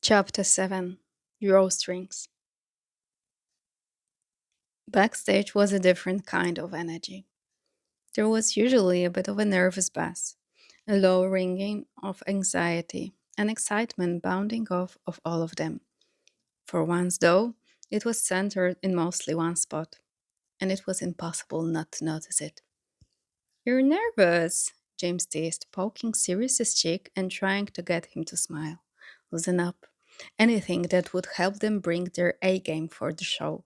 Chapter 7 Drawstrings. Backstage was a different kind of energy. There was usually a bit of a nervous buzz, a low ringing of anxiety, and excitement bounding off of all of them. For once, though, it was centered in mostly one spot, and it was impossible not to notice it. You're nervous, James teased, poking Sirius's cheek and trying to get him to smile. Listen up. Anything that would help them bring their A game for the show.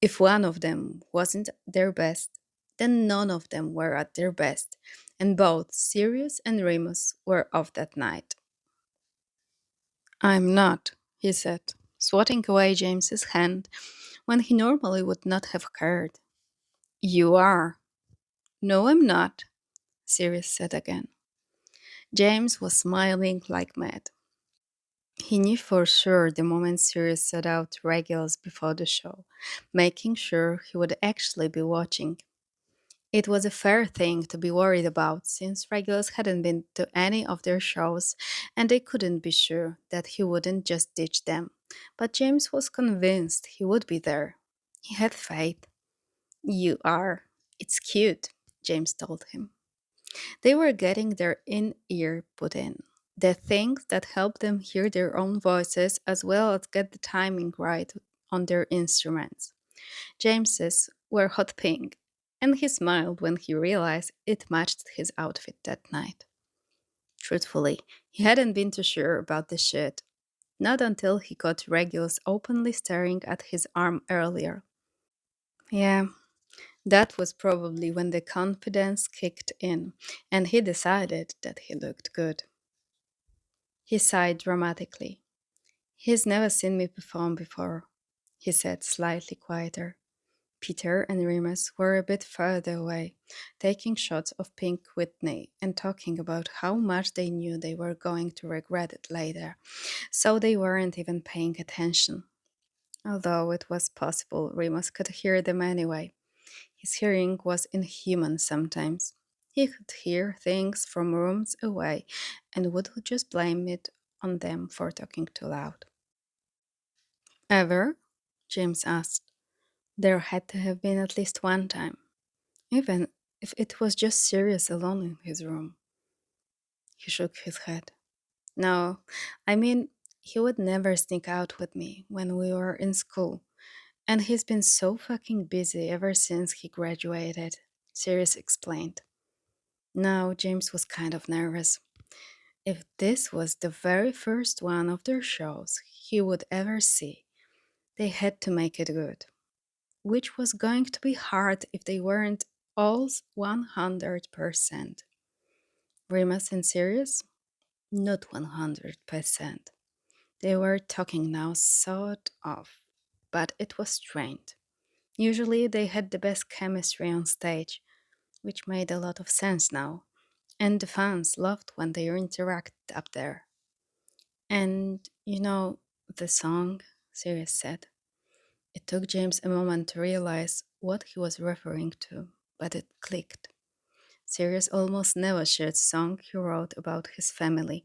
If one of them wasn't their best, then none of them were at their best, and both Sirius and Remus were off that night. I'm not, he said, swatting away James's hand when he normally would not have cared. You are. No, I'm not, Sirius said again. James was smiling like mad. He knew for sure the moment Sirius set out Regulus before the show, making sure he would actually be watching. It was a fair thing to be worried about since Regulus hadn't been to any of their shows and they couldn't be sure that he wouldn't just ditch them. But James was convinced he would be there. He had faith. You are. It's cute, James told him. They were getting their in ear put in. The things that help them hear their own voices as well as get the timing right on their instruments. James's were hot pink, and he smiled when he realized it matched his outfit that night. Truthfully, he hadn't been too sure about the shit, not until he caught Regulus openly staring at his arm earlier. Yeah, that was probably when the confidence kicked in, and he decided that he looked good. He sighed dramatically. He's never seen me perform before, he said, slightly quieter. Peter and Remus were a bit further away, taking shots of Pink Whitney and talking about how much they knew they were going to regret it later, so they weren't even paying attention. Although it was possible Remus could hear them anyway. His hearing was inhuman sometimes. He could hear things from rooms away and would just blame it on them for talking too loud. Ever? James asked. There had to have been at least one time, even if it was just Sirius alone in his room. He shook his head. No, I mean, he would never sneak out with me when we were in school, and he's been so fucking busy ever since he graduated, Sirius explained. Now, James was kind of nervous. If this was the very first one of their shows he would ever see, they had to make it good, which was going to be hard if they weren't all 100%. Remus and Sirius? Not 100%. They were talking now, sort of, but it was strained. Usually they had the best chemistry on stage, which made a lot of sense now, and the fans loved when they interacted up there. And the song, Sirius said. It took James a moment to realize what he was referring to, but it clicked. Sirius almost never shared song he wrote about his family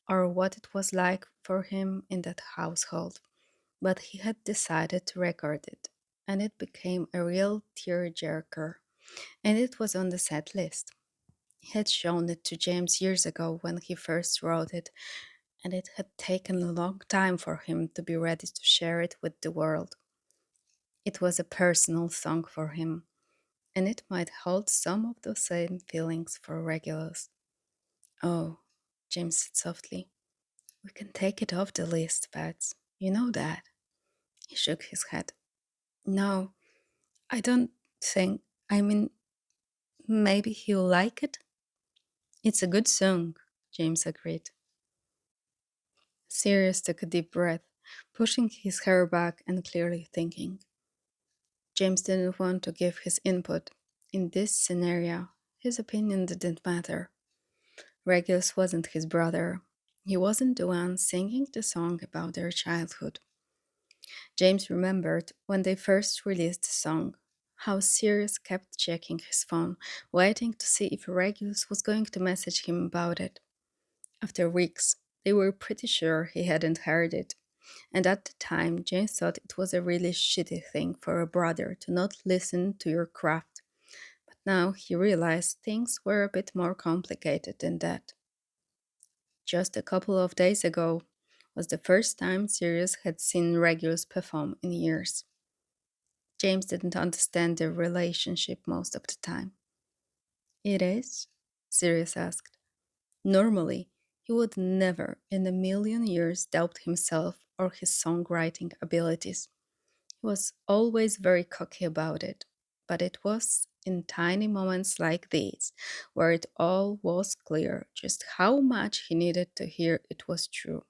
or what it was like for him in that household, but he had decided to record it, and it became a real tearjerker, and it was on the set list. He had shown it to James years ago when he first wrote it, and it had taken a long time for him to be ready to share it with the world. It was a personal song for him, and it might hold some of the same feelings for Regulus. Oh, James said softly, we can take it off the list, Pats. You know that. He shook his head. No, I don't think. I mean, maybe he'll like it. It's a good song, James agreed. Sirius took a deep breath, pushing his hair back and clearly thinking. James didn't want to give his input. In this scenario, his opinion didn't matter. Regulus wasn't his brother. He wasn't the one singing the song about their childhood. James remembered when they first released the song, how Sirius kept checking his phone, waiting to see if Regulus was going to message him about it. After weeks, They were pretty sure he hadn't heard it, and at the time, James thought it was a really shitty thing for a brother to not listen to your craft. But now he realized things were a bit more complicated than that. Just a couple of days ago was the first time Sirius had seen Regulus perform in years. James didn't understand their relationship most of the time. It is? Sirius asked. Normally, he would never in a million years doubt himself or his songwriting abilities. He was always very cocky about it, but it was in tiny moments like these where it all was clear just how much he needed to hear it was true.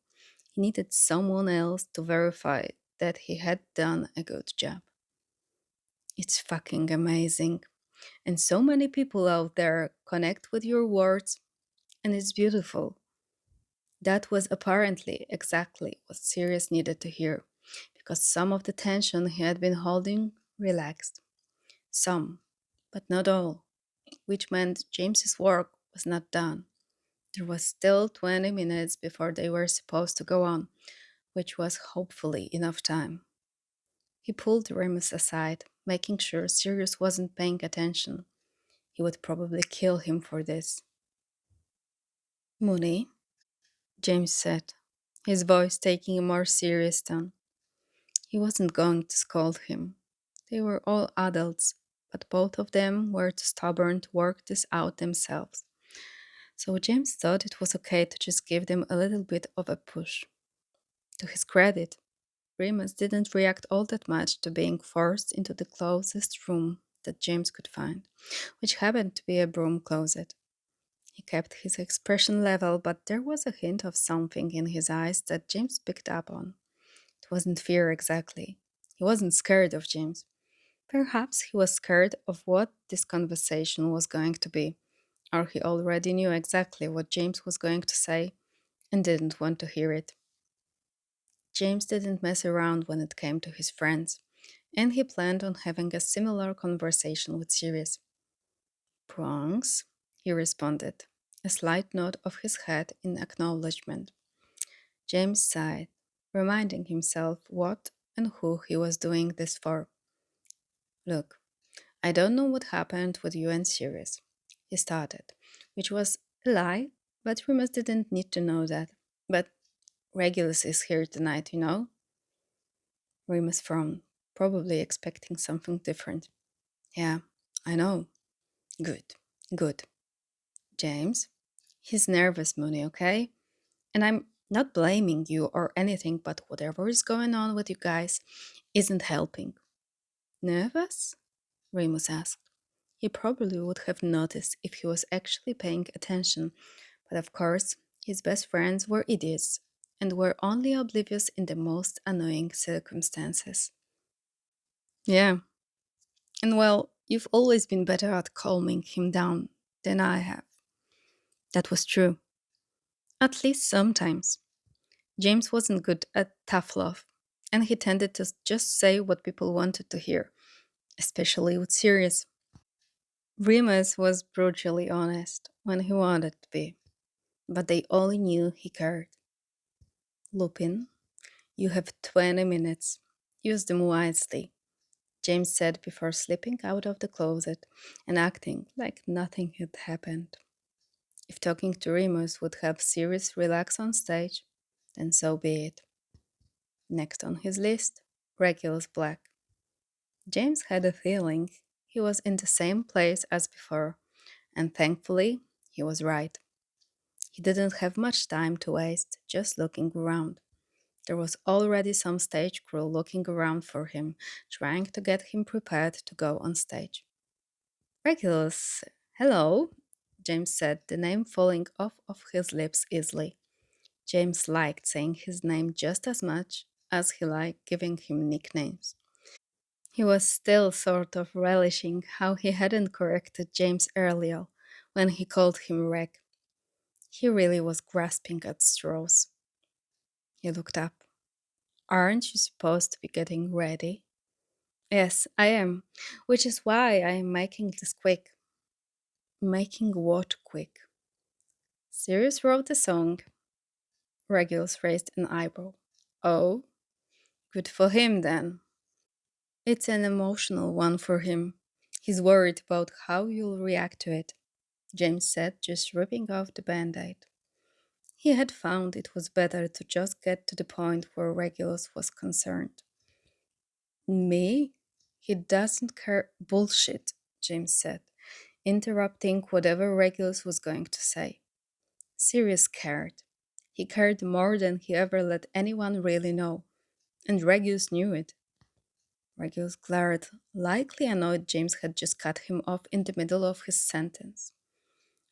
He needed someone else to verify that he had done a good job. It's fucking amazing. And so many people out there connect with your words, and it's beautiful. That was apparently exactly what Sirius needed to hear, because some of the tension he had been holding relaxed. Some, but not all, which meant James's work was not done. There was still 20 minutes before they were supposed to go on, which was hopefully enough time. He pulled Remus aside, making sure Sirius wasn't paying attention. He would probably kill him for this. Mooney, James said, his voice taking a more serious tone. He wasn't going to scold him. They were all adults, but both of them were too stubborn to work this out themselves. So James thought it was okay to just give them a little bit of a push. To his credit, Remus didn't react all that much to being forced into the closest room that James could find, which happened to be a broom closet. He kept his expression level, but there was a hint of something in his eyes that James picked up on. It wasn't fear exactly. He wasn't scared of James. Perhaps he was scared of what this conversation was going to be, or he already knew exactly what James was going to say and didn't want to hear it. James didn't mess around when it came to his friends, and he planned on having a similar conversation with Sirius. Bronx, he responded, a slight nod of his head in acknowledgement. James sighed, reminding himself what and who he was doing this for. Look, I don't know what happened with you and Sirius, he started, which was a lie, but Remus didn't need to know that. But Regulus is here tonight, you know? Remus frowned, probably expecting something different. Yeah, I know. Good, good. James? He's nervous, Mooney, okay? And I'm not blaming you or anything, but whatever is going on with you guys isn't helping. Nervous? Remus asked. He probably would have noticed if he was actually paying attention, but of course, his best friends were idiots and were only oblivious in the most annoying circumstances. Yeah, and well, you've always been better at calming him down than I have. That was true. At least sometimes. James wasn't good at tough love, and he tended to just say what people wanted to hear, especially with Sirius. Remus was brutally honest when he wanted to be, but they all knew he cared. Lupin, you have 20 minutes. Use them wisely, James said before slipping out of the closet and acting like nothing had happened. If talking to Remus would have Sirius relax on stage, then so be it. Next on his list, Regulus Black. James had a feeling he was in the same place as before, and thankfully, he was right. He didn't have much time to waste just looking around. There was already some stage crew looking around for him, trying to get him prepared to go on stage. Regulus, hello, James said, the name falling off of his lips easily. James liked saying his name just as much as he liked giving him nicknames. He was still sort of relishing how he hadn't corrected James earlier when he called him Reg. He really was grasping at straws. He looked up. Aren't you supposed to be getting ready? Yes, I am, which is why I am making this quick. Making what quick? Sirius wrote the song. Regulus raised an eyebrow. Oh, good for him then. It's an emotional one for him. He's worried about how you'll react to it, James said, just ripping off the band aid. He had found it was better to just get to the point where Regulus was concerned. Me? He doesn't care. Bullshit, James said, interrupting whatever Regulus was going to say. Sirius cared. He cared more than he ever let anyone really know, and Regulus knew it. Regulus glared, likely annoyed James had just cut him off in the middle of his sentence.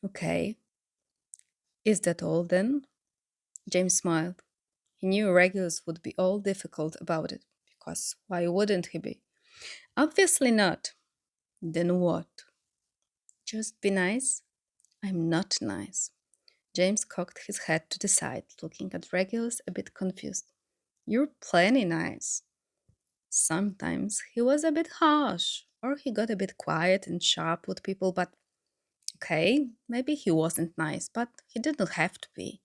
Okay, is that all then? James smiled. He knew Regulus would be all difficult about it, because why wouldn't he be? Obviously not. Then what? Just be nice? I'm not nice. James cocked his head to the side, looking at Regulus a bit confused. You're plenty nice. Sometimes he was a bit harsh, or he got a bit quiet and sharp with people, but okay, maybe he wasn't nice, but he didn't have to be.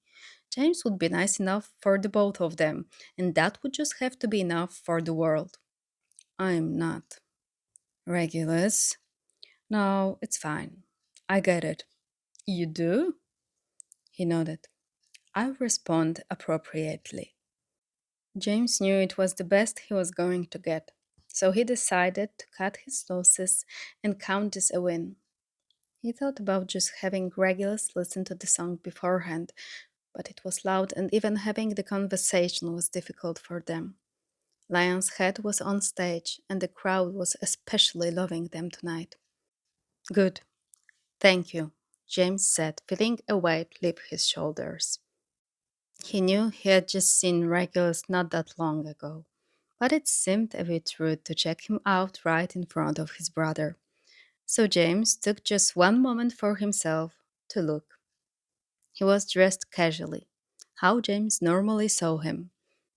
James would be nice enough for the both of them, and that would just have to be enough for the world. I'm not. Regulus? No, it's fine. I get it. You do? He nodded. I respond appropriately. James knew it was the best he was going to get, so he decided to cut his losses and count this a win. He thought about just having Regulus listen to the song beforehand, but it was loud and even having the conversation was difficult for them. Lion's Head was on stage, and the crowd was especially loving them tonight. Good, thank you, James said, feeling a weight leave his shoulders. He knew he had just seen Regulus not that long ago, but it seemed a bit rude to check him out right in front of his brother. So James took just one moment for himself to look. He was dressed casually, how James normally saw him,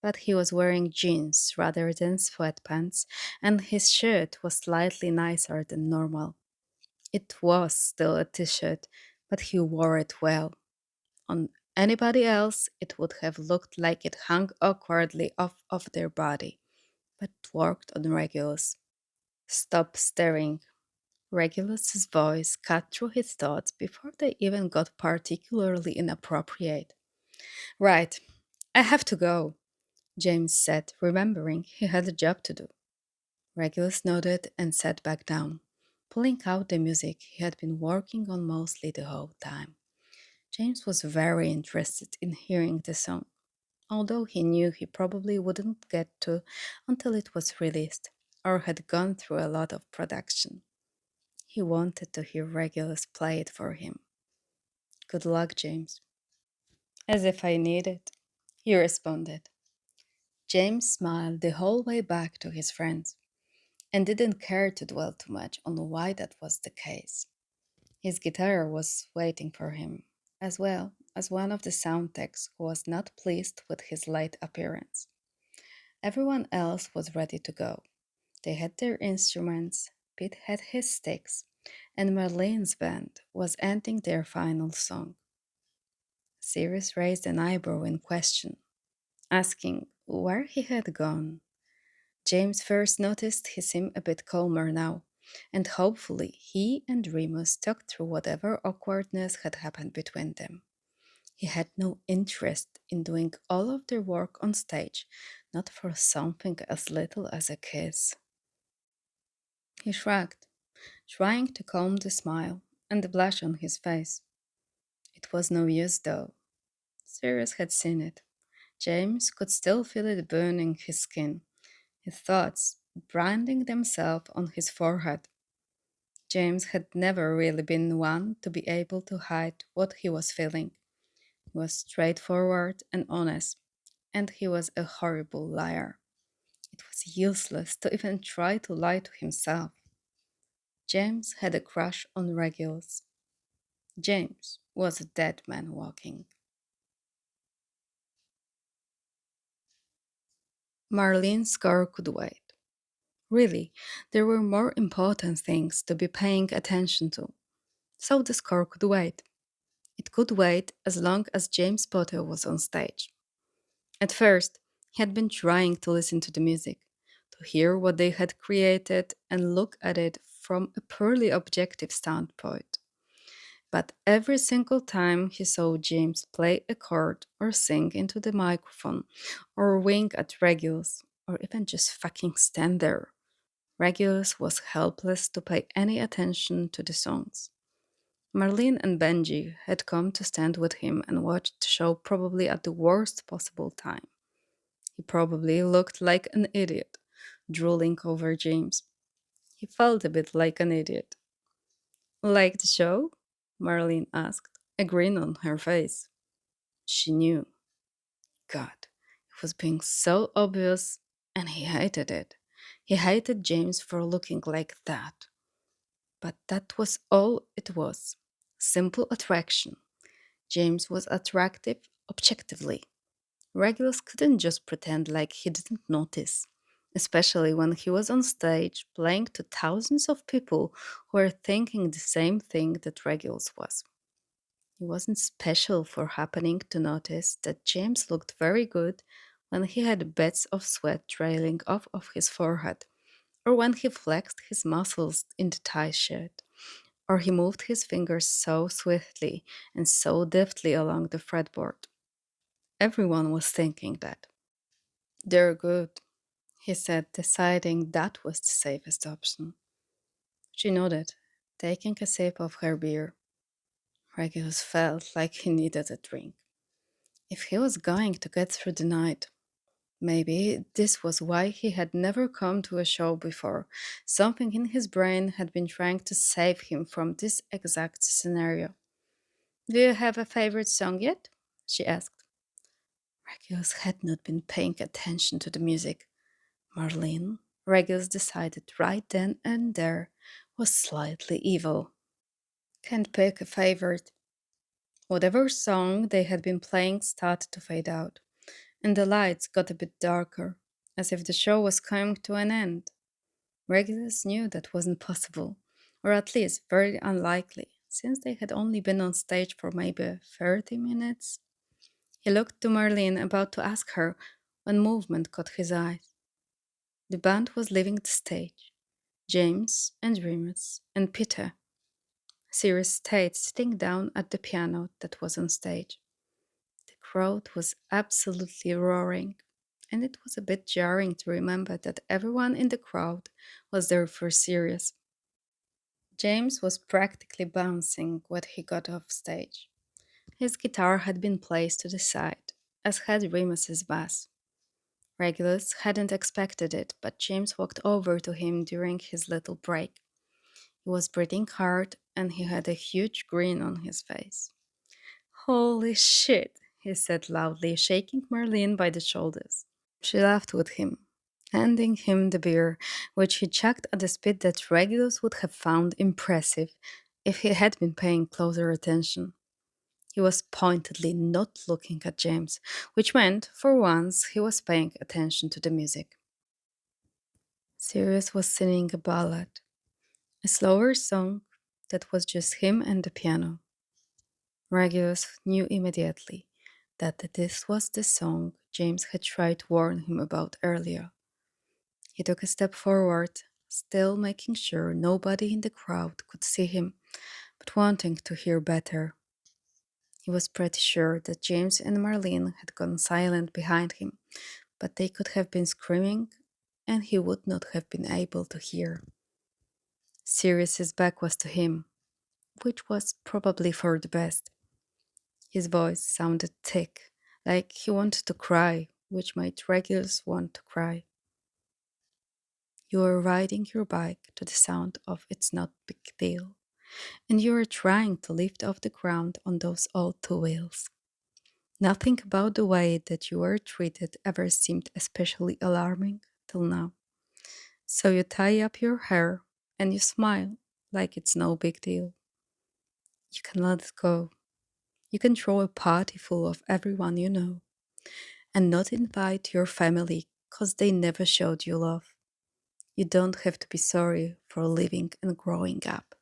but he was wearing jeans rather than sweatpants, and his shirt was slightly nicer than normal. It was still a t shirt, but he wore it well. On anybody else, it would have looked like it hung awkwardly off of their body, but it worked on Regulus. Stop staring. Regulus's voice cut through his thoughts before they even got particularly inappropriate. Right, I have to go, James said, remembering he had a job to do. Regulus nodded and sat back down, pulling out the music he had been working on mostly the whole time. James was very interested in hearing the song, although he knew he probably wouldn't get to until it was released or had gone through a lot of production. He wanted to hear Regulus play it for him. Good luck, James. As if I need it, he responded. James smiled the whole way back to his friends and didn't care to dwell too much on why that was the case. His guitar was waiting for him, as well as one of the sound techs who was not pleased with his late appearance. Everyone else was ready to go. They had their instruments, Pete had his sticks, and Marlene's band was ending their final song. Sirius raised an eyebrow in question, asking where he had gone. James first noticed he seemed a bit calmer now, and hopefully he and Remus talked through whatever awkwardness had happened between them. He had no interest in doing all of their work on stage, not for something as little as a kiss. He shrugged, trying to calm the smile and the blush on his face. It was no use, though. Sirius had seen it. James could still feel it burning his skin, his thoughts branding themselves on his forehead. James had never really been one to be able to hide what he was feeling. He was straightforward and honest, and he was a horrible liar. It was useless to even try to lie to himself. James had a crush on Regulus. James was a dead man walking. Marlene's score could wait. Really, there were more important things to be paying attention to, so the score could wait. It could wait as long as James Potter was on stage. At first, he had been trying to listen to the music, to hear what they had created and look at it from a purely objective standpoint. But every single time he saw James play a chord or sing into the microphone or wink at Regulus or even just fucking stand there, Regulus was helpless to pay any attention to the songs. Marlene and Benji had come to stand with him and watch the show probably at the worst possible time. He probably looked like an idiot, drooling over James. He felt a bit like an idiot. Like the show? Marlene asked, a grin on her face. She knew. God, it was being so obvious, and he hated it. He hated James for looking like that. But that was all it was. Simple attraction. James was attractive objectively. Regulus couldn't just pretend like he didn't notice, especially when he was on stage playing to thousands of people who were thinking the same thing that Regulus was. He wasn't special for happening to notice that James looked very good when he had bits of sweat trailing off of his forehead, or when he flexed his muscles in the tie shirt, or he moved his fingers so swiftly and so deftly along the fretboard. Everyone was thinking that. They're good, he said, deciding that was the safest option. She nodded, taking a sip of her beer. Regulus felt like he needed a drink. If he was going to get through the night, maybe this was why he had never come to a show before. Something in his brain had been trying to save him from this exact scenario. Do you have a favorite song yet? She asked. Regulus had not been paying attention to the music. Marlene, Regulus decided right then and there, was slightly evil. Can't pick a favorite. Whatever song they had been playing started to fade out, and the lights got a bit darker, as if the show was coming to an end. Regulus knew that wasn't possible, or at least very unlikely, since they had only been on stage for maybe 30 minutes. He looked to Marlene, about to ask her, when movement caught his eye. The band was leaving the stage. James and Remus and Peter. Sirius stayed sitting down at the piano that was on stage. The crowd was absolutely roaring, and it was a bit jarring to remember that everyone in the crowd was there for Sirius. James was practically bouncing when he got off stage. His guitar had been placed to the side, as had Remus's bass. Regulus hadn't expected it, but James walked over to him during his little break. He was breathing hard and he had a huge grin on his face. Holy shit, he said loudly, shaking Marlene by the shoulders. She laughed with him, handing him the beer, which he chugged at a speed that Regulus would have found impressive if he had been paying closer attention. He was pointedly not looking at James, which meant, for once, he was paying attention to the music. Sirius was singing a ballad, a slower song that was just him and the piano. Regulus knew immediately that this was the song James had tried to warn him about earlier. He took a step forward, still making sure nobody in the crowd could see him, but wanting to hear better. He was pretty sure that James and Marlene had gone silent behind him, but they could have been screaming, and he would not have been able to hear. Sirius's back was to him, which was probably for the best. His voice sounded thick, like he wanted to cry, which made Regulus want to cry. You are riding your bike to the sound of It's Not Big Deal, and you are trying to lift off the ground on those old two wheels. Nothing about the way that you were treated ever seemed especially alarming till now. So you tie up your hair and you smile like it's no big deal. You can let it go. You can throw a party full of everyone you know and not invite your family because they never showed you love. You don't have to be sorry for living and growing up.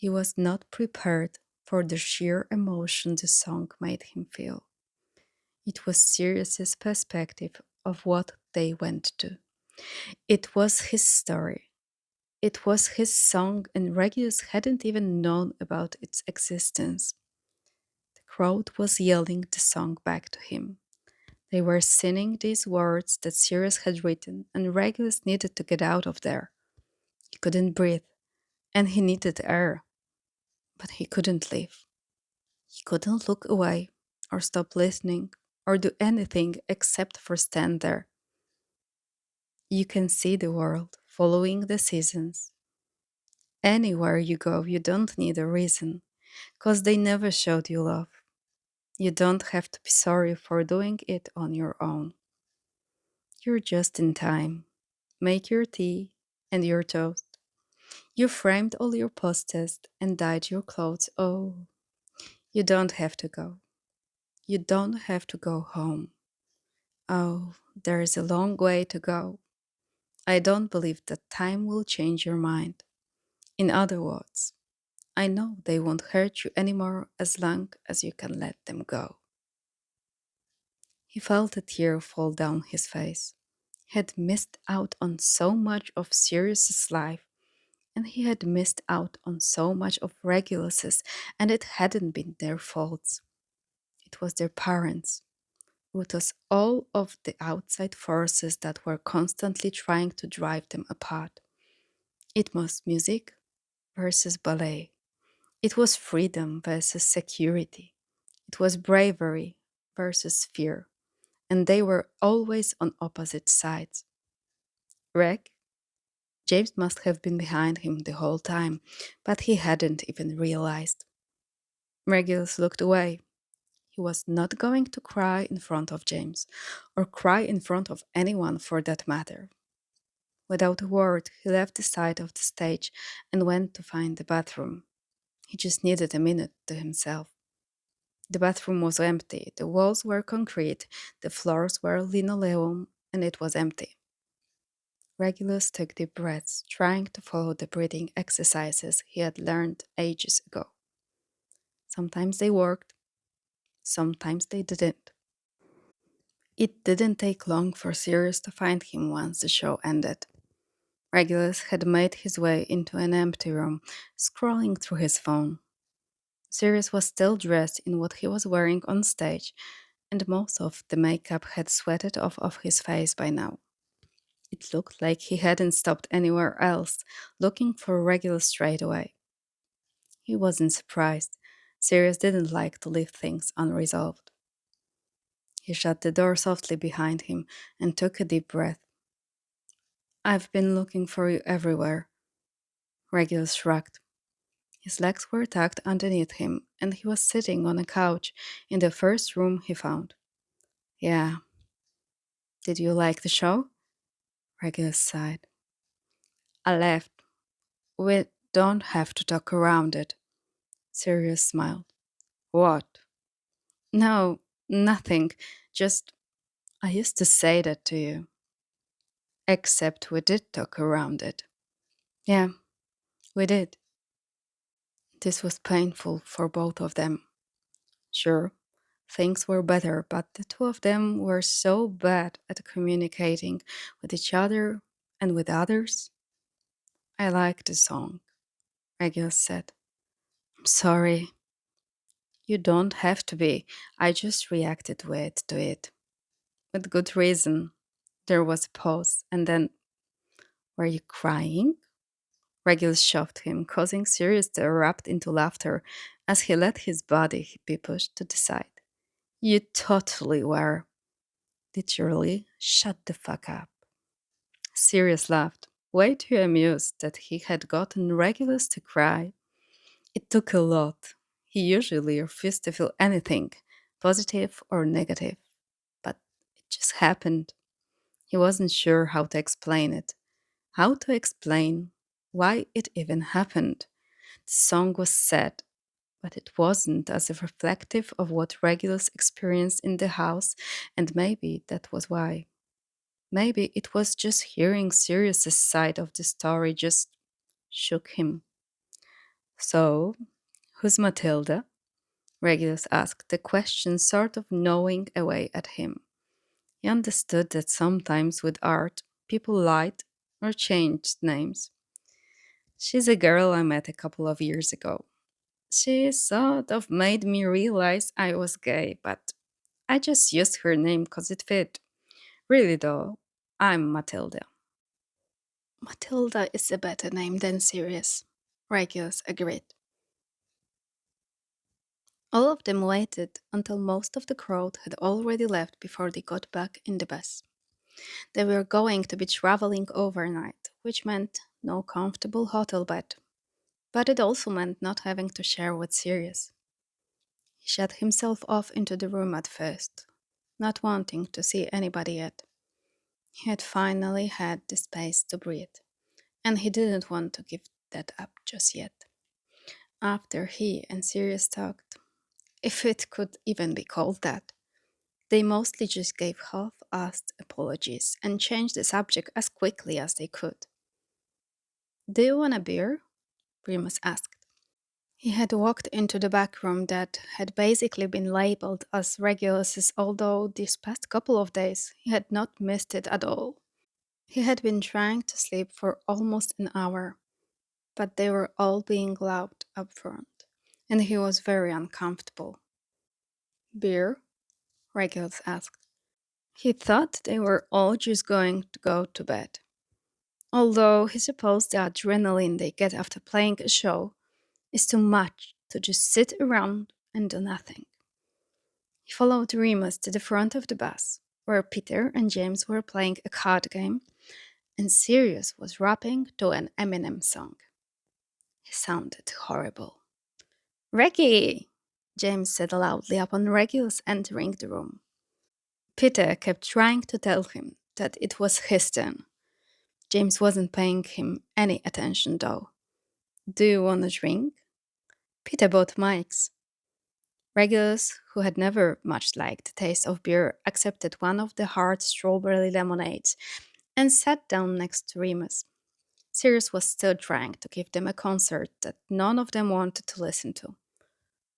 He was not prepared for the sheer emotion the song made him feel. It was Sirius's perspective of what they went to. It was his story. It was his song, and Regulus hadn't even known about its existence. The crowd was yelling the song back to him. They were singing these words that Sirius had written, and Regulus needed to get out of there. He couldn't breathe, and he needed air, but he couldn't leave. He couldn't look away, or stop listening, or do anything except for stand there. You can see the world following the seasons. Anywhere you go, you don't need a reason, 'cause they never showed you love. You don't have to be sorry for doing it on your own. You're just in time. Make your tea and your toast. You framed all your posters and dyed your clothes. Oh, you don't have to go. You don't have to go home. Oh, there is a long way to go. I don't believe that time will change your mind. In other words, I know they won't hurt you anymore as long as you can let them go. He felt a tear fall down his face. He had missed out on so much of Sirius's life, and he had missed out on so much of Regulus's, and it hadn't been their faults. It was their parents. It was all of the outside forces that were constantly trying to drive them apart. It was music versus ballet. It was freedom versus security. It was bravery versus fear. And they were always on opposite sides. Reg, James must have been behind him the whole time, but he hadn't even realized. Regulus looked away. He was not going to cry in front of James, or cry in front of anyone for that matter. Without a word, he left the side of the stage and went to find the bathroom. He just needed a minute to himself. The bathroom was empty, the walls were concrete, the floors were linoleum, and it was empty. Regulus took deep breaths, trying to follow the breathing exercises he had learned ages ago. Sometimes they worked, sometimes they didn't. It didn't take long for Sirius to find him once the show ended. Regulus had made his way into an empty room, scrolling through his phone. Sirius was still dressed in what he was wearing on stage, and most of the makeup had sweated off his face by now. It looked like he hadn't stopped anywhere else, looking for Regulus straight away. He wasn't surprised. Sirius didn't like to leave things unresolved. He shut the door softly behind him and took a deep breath. I've been looking for you everywhere. Regulus shrugged. His legs were tucked underneath him, and he was sitting on a couch in the first room he found. Yeah. Did you like the show? Regulus sighed. I left. We don't have to talk around it. Sirius smiled. What? No, nothing. Just, I used to say that to you. Except we did talk around it. Yeah, we did. This was painful for both of them. Sure, things were better, but the two of them were so bad at communicating with each other and with others. I like the song, Regulus said. I'm sorry. You don't have to be. I just reacted to it. With good reason. There was a pause, and then, were you crying? Regulus shoved him, causing Sirius to erupt into laughter as he let his body be pushed to the side. You totally were. Literally, shut the fuck up. Sirius laughed, way too amused that he had gotten Regulus to cry. It took a lot. He usually refused to feel anything, positive or negative, but it just happened. He wasn't sure how to explain it, how to explain why it even happened. The song was sad, but it wasn't as reflective of what Regulus experienced in the house, and maybe that was why. Maybe it was just hearing Sirius's side of the story just shook him. So, who's Matilda? Regulus asked, the question sort of gnawing away at him. He understood that sometimes with art, people lied or changed names. She's a girl I met a couple of years ago. She sort of made me realize I was gay, but I just used her name because it fit. Really, though, I'm Matilda. Matilda is a better name than Sirius, Regulus agreed. All of them waited until most of the crowd had already left before they got back in the bus. They were going to be traveling overnight, which meant no comfortable hotel bed. But it also meant not having to share with Sirius. He shut himself off into the room at first, not wanting to see anybody yet. He had finally had the space to breathe, and he didn't want to give that up just yet. After he and Sirius talked, if it could even be called that, they mostly just gave half assed apologies and changed the subject as quickly as they could. Do you want a beer? Remus asked. He had walked into the back room that had basically been labeled as Regulus's, although these past couple of days he had not missed it at all. He had been trying to sleep for almost an hour, but they were all being loud up front, and he was very uncomfortable. Beer? Regulus asked. He thought they were all just going to go to bed, although he supposed the adrenaline they get after playing a show is too much to just sit around and do nothing. He followed Remus to the front of the bus, where Peter and James were playing a card game, and Sirius was rapping to an Eminem song. He sounded horrible. Reggie! James said loudly upon Regulus entering the room. Peter kept trying to tell him that it was his turn. James wasn't paying him any attention, though. Do you want a drink? Peter bought Mike's. Regulus, who had never much liked the taste of beer, accepted one of the hard strawberry lemonades and sat down next to Remus. Sirius was still trying to give them a concert that none of them wanted to listen to.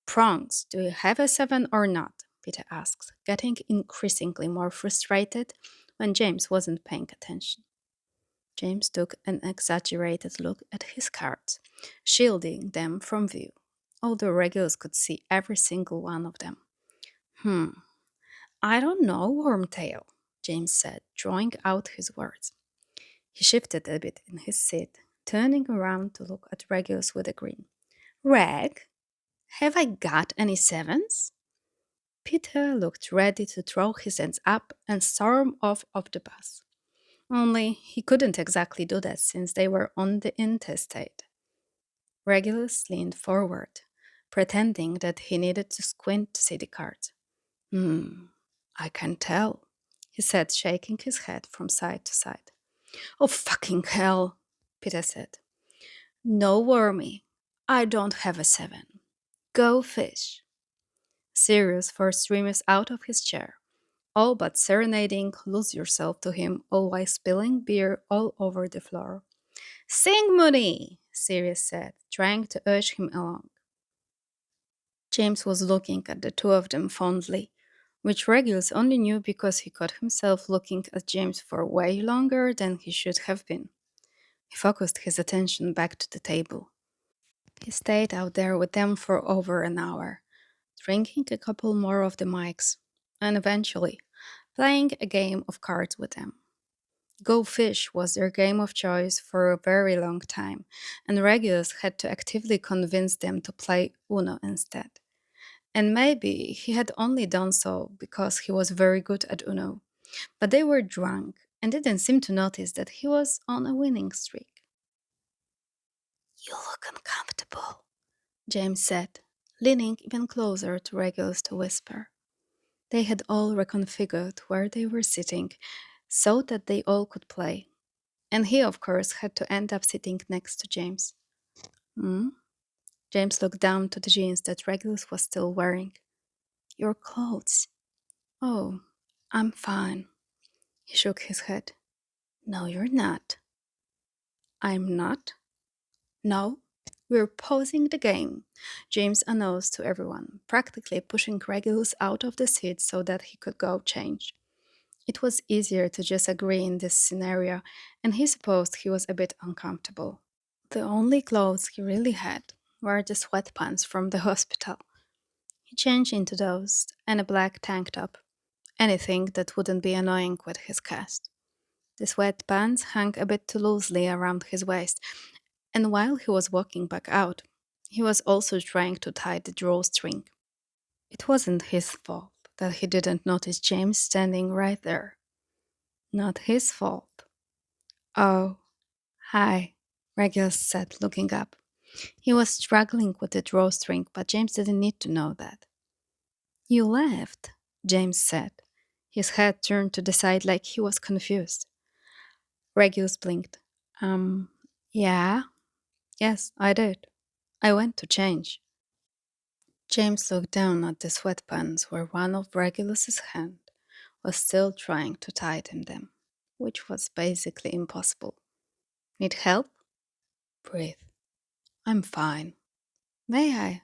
Prongs, do you have a 7 or not? Peter asked, getting increasingly more frustrated when James wasn't paying attention. James took an exaggerated look at his cards, shielding them from view, although Regulus could see every single one of them. Hmm, I don't know, Wormtail, James said, drawing out his words. He shifted a bit in his seat, turning around to look at Regulus with a grin. Reg, have I got any sevens? Peter looked ready to throw his hands up and storm off of the bus. Only he couldn't exactly do that since they were on the interstate. Regulus leaned forward, pretending that he needed to squint to see the cards. I can tell, he said, shaking his head from side to side. Oh, fucking hell, Peter said. No, Wormy, I don't have a 7. Go fish. Sirius forced Remus out of his chair, all but serenading Lose Yourself to him, all while spilling beer all over the floor. Sing, Mooney, Sirius said, trying to urge him along. James was looking at the two of them fondly, which Regulus only knew because he caught himself looking at James for way longer than he should have been. He focused his attention back to the table. He stayed out there with them for over an hour, drinking a couple more of the mics, and eventually playing a game of cards with them. Go Fish was their game of choice for a very long time, and Regulus had to actively convince them to play Uno instead. And maybe he had only done so because he was very good at Uno, but they were drunk and didn't seem to notice that he was on a winning streak. You look uncomfortable, James said, leaning even closer to Regulus to whisper. They had all reconfigured where they were sitting so that they all could play, and he, of course, had to end up sitting next to James. Hmm? James looked down to the jeans that Regulus was still wearing. Your clothes. Oh, I'm fine. He shook his head. No, you're not. I'm not? No, We're pausing the game, James announced to everyone, practically pushing Regulus out of the seat so that he could go change. It was easier to just agree in this scenario, and he supposed he was a bit uncomfortable. The only clothes he really had were the sweatpants from the hospital. He changed into those and a black tank top, anything that wouldn't be annoying with his cast. The sweatpants hung a bit too loosely around his waist, and while he was walking back out, he was also trying to tie the drawstring. It wasn't his fault that he didn't notice James standing right there. Not his fault. Oh, hi, Regulus said, looking up. He was struggling with the drawstring, but James didn't need to know that. You left, James said. His head turned to the side like he was confused. Regulus blinked. Um, yeah, yes, I did. I went to change. James looked down at the sweatpants where one of Regulus's hand was still trying to tighten them, which was basically impossible. Need help? Breathe. I'm fine. May I?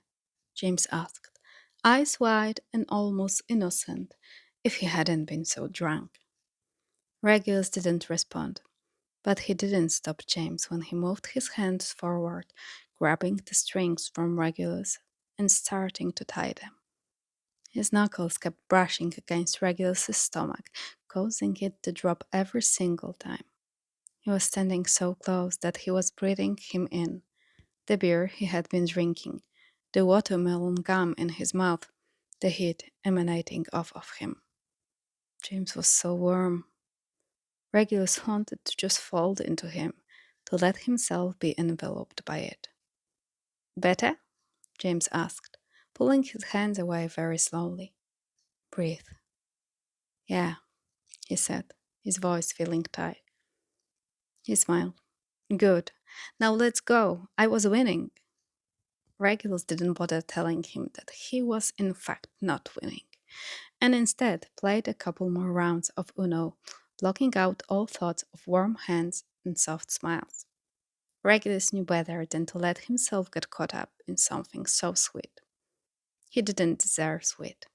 James asked, eyes wide and almost innocent, if he hadn't been so drunk. Regulus didn't respond, but he didn't stop James when he moved his hands forward, grabbing the strings from Regulus and starting to tie them. His knuckles kept brushing against Regulus's stomach, causing it to drop every single time. He was standing so close that he was breathing him in, the beer he had been drinking, the watermelon gum in his mouth, the heat emanating off of him. James was so warm. Regulus wanted to just fold into him, to let himself be enveloped by it. Better? James asked, pulling his hands away very slowly. Breathe. Yeah, he said, his voice feeling tight. He smiled. Good. Now let's go. I was winning. Regulus didn't bother telling him that he was in fact not winning, and instead played a couple more rounds of Uno, blocking out all thoughts of warm hands and soft smiles. Regulus knew better than to let himself get caught up in something so sweet. He didn't deserve sweet.